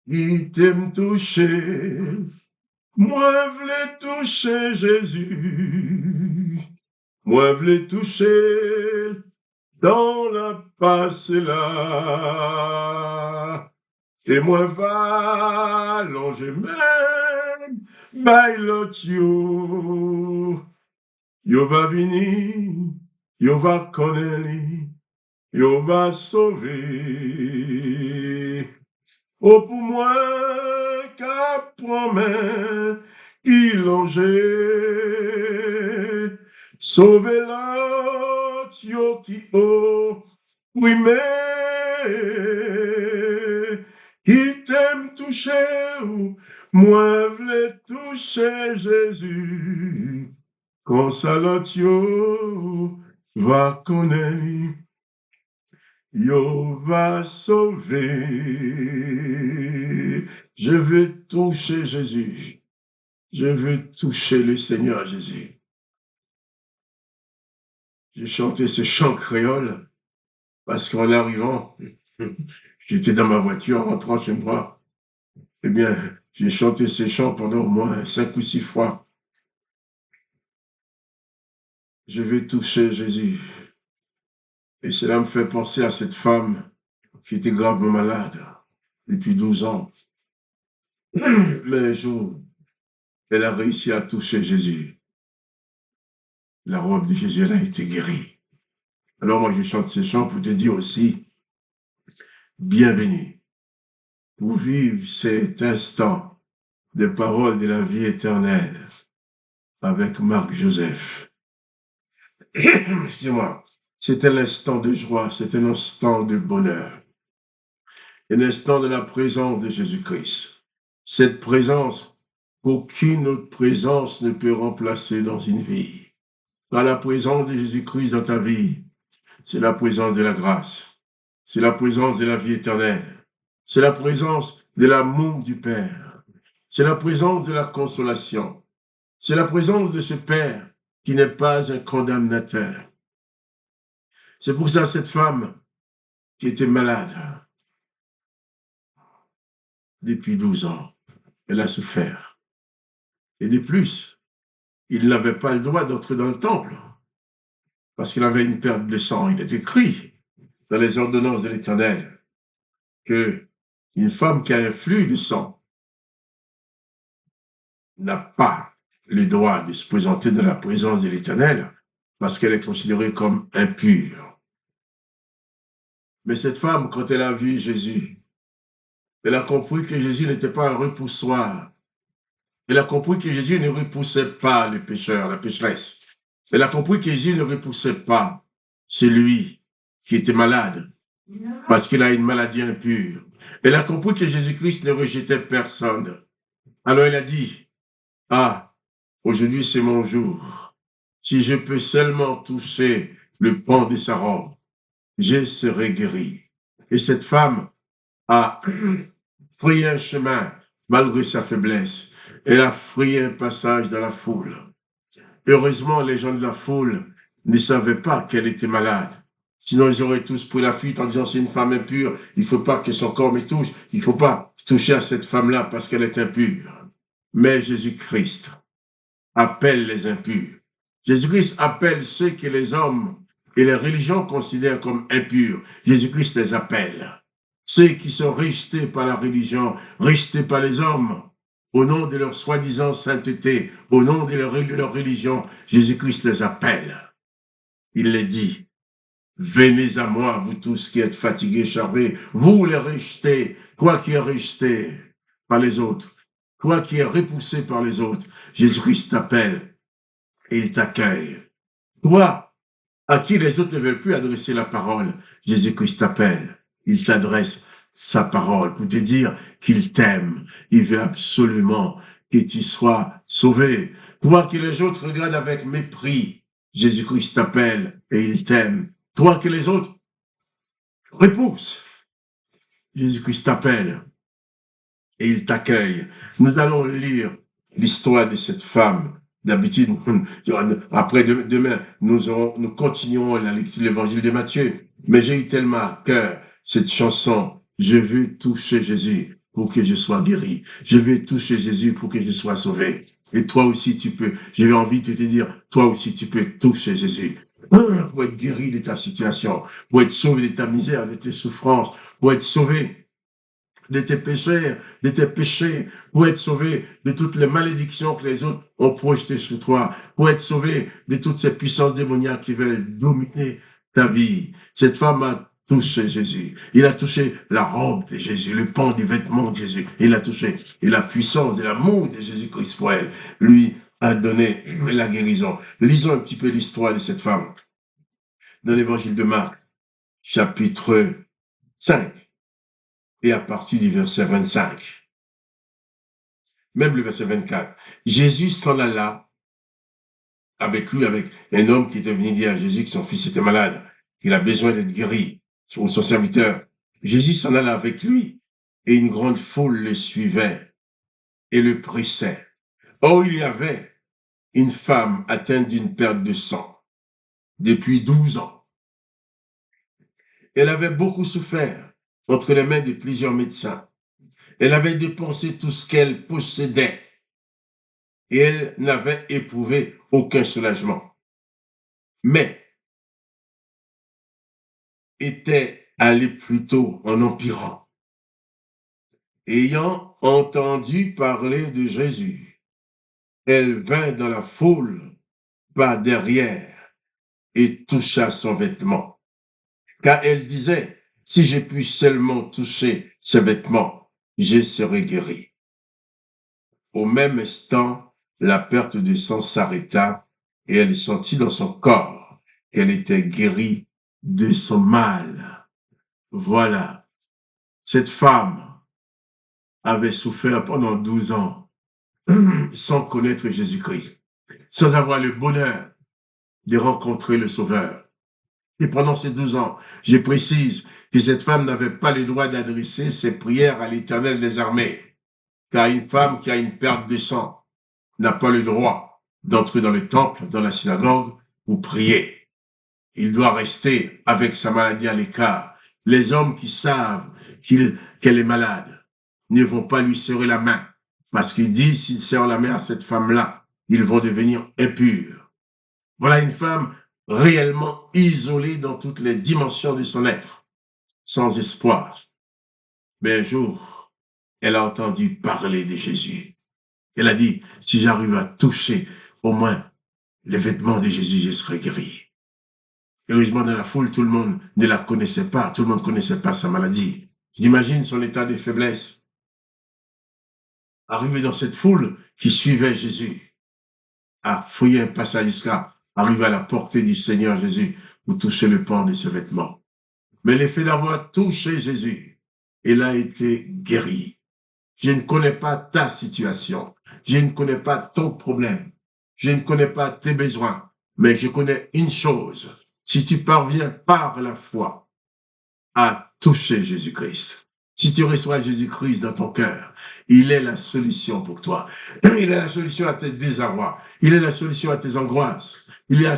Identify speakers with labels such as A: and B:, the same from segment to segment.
A: qui t'aime toucher. Moi, v'lais toucher Jésus. Moi, v'lais toucher dans la passe là. Et moi, va longer même, by l'autre yo. Yo va venir, yo va connaître, yo va sauver. Oh, pour moi, qu'à promet, il longeait, sauver l'autre, yo qui oh, oui, mais, il t'aime toucher, moi, v'lais toucher Jésus, quand ça l'autre, yo, va connaître. Yo va sauver. Je veux toucher Jésus. Je veux toucher le Seigneur Jésus. J'ai chanté ce chant créole parce qu'en arrivant, j'étais dans ma voiture en rentrant chez moi. Eh bien, j'ai chanté ce chant pendant au moins 5 ou 6 fois. Je veux toucher Jésus. Et cela me fait penser à cette femme qui était gravement malade depuis 12 ans. Mais un jour, elle a réussi à toucher Jésus. La robe de Jésus, elle a été guérie. Alors moi, je chante ces chants pour te dire aussi, bienvenue pour vivre cet instant de parole de la vie éternelle avec Marc Joseph. Excusez-moi, c'est un instant de joie, c'est un instant de bonheur, un instant de la présence de Jésus-Christ. Cette présence qu'aucune autre présence ne peut remplacer dans une vie. Par la présence de Jésus-Christ dans ta vie, c'est la présence de la grâce, c'est la présence de la vie éternelle, c'est la présence de l'amour du Père, c'est la présence de la consolation, c'est la présence de ce Père qui n'est pas un condamnateur. C'est pour ça cette femme qui était malade depuis 12 ans, elle a souffert. Et de plus, il n'avait pas le droit d'entrer dans le temple parce qu'il avait une perte de sang. Il est écrit dans les ordonnances de l'Éternel que une femme qui a un flux de sang n'a pas le droit de se présenter dans la présence de l'Éternel parce qu'elle est considérée comme impure. Mais cette femme, quand elle a vu Jésus, elle a compris que Jésus n'était pas un repoussoir. Elle a compris que Jésus ne repoussait pas le pécheur, la pécheresse. Elle a compris que Jésus ne repoussait pas celui qui était malade parce qu'il a une maladie impure. Elle a compris que Jésus-Christ ne rejetait personne. Alors elle a dit, ah, aujourd'hui c'est mon jour. Si je peux seulement toucher le pan de sa robe, je serai guéri. Et cette femme a frayé un chemin malgré sa faiblesse. Elle a frayé un passage dans la foule. Heureusement, les gens de la foule ne savaient pas qu'elle était malade. Sinon, ils auraient tous pris la fuite en disant c'est une femme impure, il ne faut pas que son corps me touche, il ne faut pas toucher à cette femme-là parce qu'elle est impure. Mais Jésus-Christ appelle les impurs. Jésus-Christ appelle ceux que les hommes et les religions considèrent comme impurs. Jésus-Christ les appelle. Ceux qui sont rejetés par la religion, rejetés par les hommes, au nom de leur soi-disant sainteté, au nom de leur religion, Jésus-Christ les appelle. Il les dit, venez à moi, vous tous qui êtes fatigués, chargés, vous les rejetés, toi qui es rejeté par les autres, toi qui es repoussé par les autres, Jésus-Christ t'appelle et il t'accueille. Toi, à qui les autres ne veulent plus adresser la parole, Jésus-Christ t'appelle, il t'adresse sa parole pour te dire qu'il t'aime. Il veut absolument que tu sois sauvé. Toi que les autres regardent avec mépris, Jésus-Christ t'appelle et il t'aime. Toi que les autres repoussent, Jésus-Christ t'appelle et il t'accueille. Nous allons lire l'histoire de cette femme. D'habitude, après demain, nous continuerons la lecture de l'évangile de Matthieu. Mais j'ai eu tellement à cœur cette chanson, je veux toucher Jésus. pour que je sois guéri. Je vais toucher Jésus pour que je sois sauvé. Et toi aussi, tu peux. J'ai envie de te dire, toi aussi, tu peux toucher Jésus. Pour être guéri de ta situation, pour être sauvé de ta misère, de tes souffrances, pour être sauvé de tes péchés, pour être sauvé de toutes les malédictions que les autres ont projetées sur toi, pour être sauvé de toutes ces puissances démoniaques qui veulent dominer ta vie. Cette femme a touché Jésus. Il a touché la robe de Jésus, le pan du vêtement de Jésus. Il a touché et la puissance de l'amour de Jésus-Christ pour elle. Lui a donné la guérison. Lisons un petit peu l'histoire de cette femme dans l'évangile de Marc, chapitre 5. Et à partir du verset 25, même le verset 24, Jésus s'en alla avec lui, avec un homme qui était venu dire à Jésus que son fils était malade, qu'il a besoin d'être guéri, ou son serviteur. Jésus s'en alla avec lui, et une grande foule le suivait et le pressait. Or, il y avait une femme atteinte d'une perte de sang depuis 12 ans. Elle avait beaucoup souffert entre les mains de plusieurs médecins. Elle avait dépensé tout ce qu'elle possédait et elle n'avait éprouvé aucun soulagement, mais était allée plutôt en empirant. Ayant entendu parler de Jésus, elle vint dans la foule par derrière et toucha son vêtement, car elle disait, si je puis seulement toucher ses vêtements, je serai guérie. Au même instant, la perte de sang s'arrêta et elle sentit dans son corps qu'elle était guérie de son mal. Voilà, cette femme avait souffert pendant 12 ans sans connaître Jésus-Christ, sans avoir le bonheur de rencontrer le Sauveur. Et pendant ces 12 ans, je précise que cette femme n'avait pas le droit d'adresser ses prières à l'Éternel des armées, car une femme qui a une perte de sang n'a pas le droit d'entrer dans le temple, dans la synagogue, ou prier. Il doit rester avec sa maladie à l'écart. Les hommes qui savent qu'elle est malade ne vont pas lui serrer la main, parce qu'ils disent, s'ils serrent la main à cette femme-là, ils vont devenir impurs. Voilà une femme réellement isolée dans toutes les dimensions de son être, sans espoir. Mais un jour, elle a entendu parler de Jésus. Elle a dit, si j'arrive à toucher au moins les vêtements de Jésus, je serai guéri. Heureusement, dans la foule, tout le monde ne la connaissait pas, tout le monde ne connaissait pas sa maladie. J'imagine son état de faiblesse. Arrivé dans cette foule qui suivait Jésus, a fouillé un passage jusqu'à arriver à la portée du Seigneur Jésus pour toucher le pan de ses vêtements. Mais l'effet d'avoir touché Jésus, elle a été guérie. Je ne connais pas ta situation. Je ne connais pas ton problème. Je ne connais pas tes besoins. Mais je connais une chose. Si tu parviens par la foi à toucher Jésus-Christ, si tu reçois Jésus-Christ dans ton cœur, il est la solution pour toi. Il est la solution à tes désarrois. Il est la solution à tes angoisses. Il est la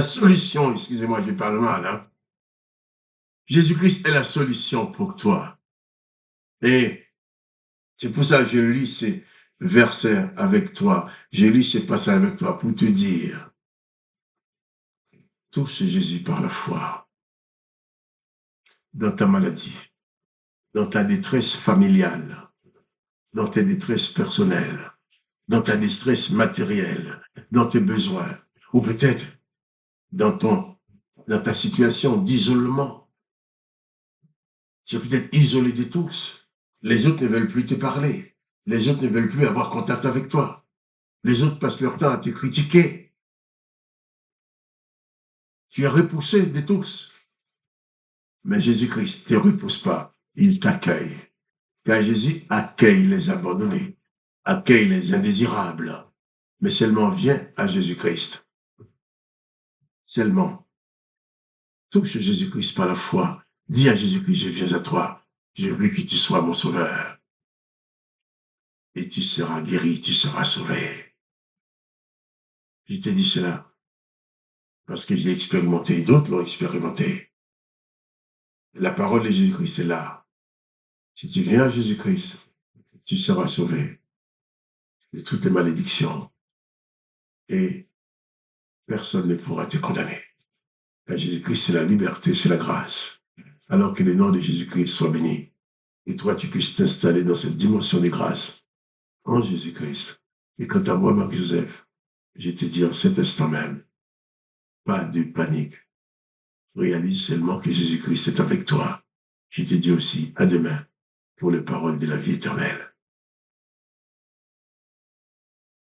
A: solution, excusez-moi, je parle mal, hein. Jésus-Christ est la solution pour toi. Et c'est pour ça que je lis ces versets avec toi. Je lis ces passages avec toi pour te dire, touche Jésus par la foi dans ta maladie, dans ta détresse familiale, dans tes détresses personnelles, dans ta détresse matérielle, dans tes besoins, ou peut-être dans ta situation d'isolement. Tu es peut-être isolé de tous. Les autres ne veulent plus te parler. Les autres ne veulent plus avoir contact avec toi. Les autres passent leur temps à te critiquer. Tu es repoussé de tous. Mais Jésus-Christ ne te repousse pas. Il t'accueille. Car Jésus accueille les abandonnés, accueille les indésirables. Mais seulement viens à Jésus-Christ. Seulement, touche Jésus-Christ par la foi. Dis à Jésus-Christ, je viens à toi. Je veux que tu sois mon sauveur. Et tu seras guéri, tu seras sauvé. Je t'ai dit cela parce que j'ai expérimenté, d'autres l'ont expérimenté. La parole de Jésus-Christ est là. Si tu viens à Jésus-Christ, tu seras sauvé de toutes les malédictions et personne ne pourra te condamner. Car Jésus-Christ, c'est la liberté, c'est la grâce. Alors que le nom de Jésus-Christ soit béni. Et toi, tu puisses t'installer dans cette dimension de grâce en Jésus-Christ. Et quant à moi, Marc-Joseph, je te dis en cet instant même, pas de panique. Réalise seulement que Jésus-Christ est avec toi. Je te dis aussi à demain pour les paroles de la vie éternelle.